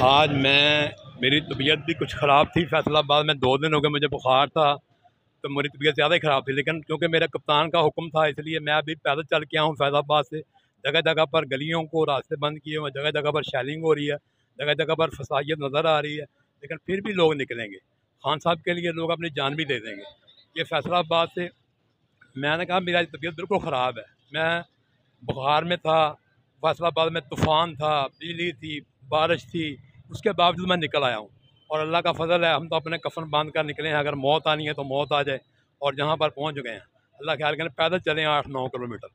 आज मेरी तबीयत भी कुछ ख़राब थी। फैसलाबाद में 2 दिन हो गए मुझे बुखार था, तो मेरी तबीयत ज़्यादा ही ख़राब थी, लेकिन क्योंकि मेरे कप्तान का हुक्म था इसलिए मैं अभी पैदल चल के आऊँ फैसलाबाद से। जगह जगह पर गलियों को रास्ते बंद किए हुए, जगह जगह पर शेलिंग हो रही है, जगह जगह पर फसाइयत नज़र आ रही है, लेकिन फिर भी लोग निकलेंगे। खान साहब के लिए लोग अपनी जान भी दे देंगे। ये फैसलाबाद से मैंने कहा मेरी तबीयत बिल्कुल ख़राब है, मैं बुखार में था, फैसलाबाद में तूफ़ान था, बिजली थी, बारिश थी, उसके बावजूद मैं निकल आया हूँ। और अल्लाह का फ़ज़ल है, हम तो अपने कफ़न बांध कर निकले हैं। अगर मौत आनी है तो मौत आ जाए, और जहाँ पर पहुँच गए हैं अल्लाह ख्याल करें। पैदल चले 8-9 किलोमीटर,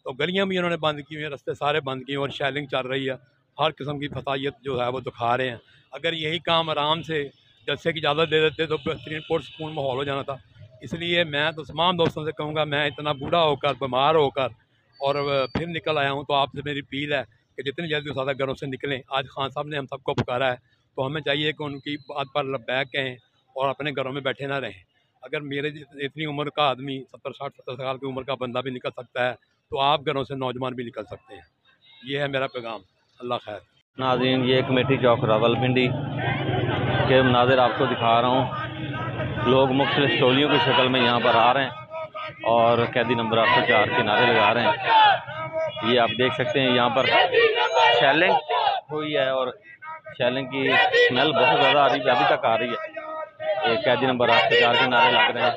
तो गलियाँ भी इन्होंने बंद की हुई हैं, रास्ते सारे बंद किए, और शेलिंग चल रही है। हर किस्म की फसाइयत जो है वो दिखा रहे हैं। अगर यही काम आराम से जलसे की इजाज़त दे देते तो बेहतरीन पुरसकून माहौल हो जाना था। इसलिए मैं तो तमाम दोस्तों से कहूँगा, मैं इतना बूढ़ा होकर, बीमार होकर और फिर निकल आया हूँ, तो आपसे मेरी अपील है कि जितनी जल्दी हो सकता घरों से निकलें। आज खान साहब ने हम सबको पुकारा है, तो हमें चाहिए कि उनकी बात पर लब्बैक कहें और अपने घरों में बैठे ना रहें। अगर मेरे इतनी उम्र का आदमी 70-60-70 साल की उम्र का बंदा भी निकल सकता है, तो आप घरों से नौजवान भी निकल सकते हैं। ये है मेरा पैगाम। अल्लाह खैर। नाज़रीन, ये कमेटी चौक रावलपिंडी के मनाज़िर आपको दिखा रहा हूँ। लोग मुख्तलिफ टोलियों की शक्ल में यहाँ पर आ रहे हैं और कैदी नंबर 804 के नारे लगा रहे हैं। ये आप देख सकते हैं, यहाँ पर शेलिंग हुई है और शेलिंग की स्मेल बहुत ज़्यादा आ रही है, अभी तक आ रही है। ये कैदी नंबर 804 के नारे लग रहे हैं।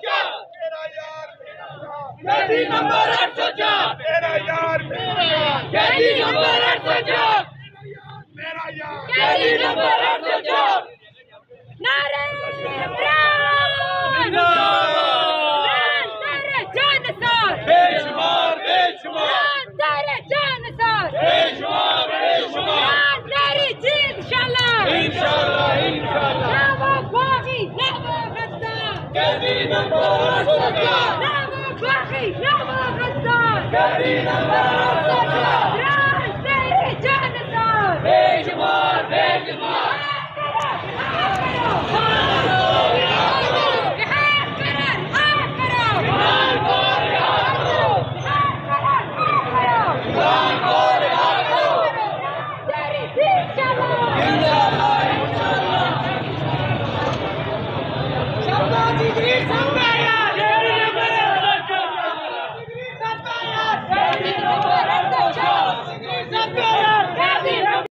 कैदी नंबर 804 मेरा यार, कैदी नंबर 804 मेरा यार, कैदी नंबर 804 नारे जानसार बेशुमार बेशुमार नारे जानसार बेशुमार बेशुमार नारे जी इंशाल्लाह इंशाल्लाह इंशाल्लाह ना वो बागी ना वो गद्दार कैदी नंबर 804 ना वो बागी ना वो गद्दार कैदी नंबर 804 नारे जानसार बेशुमार बेशुमार Inshallah.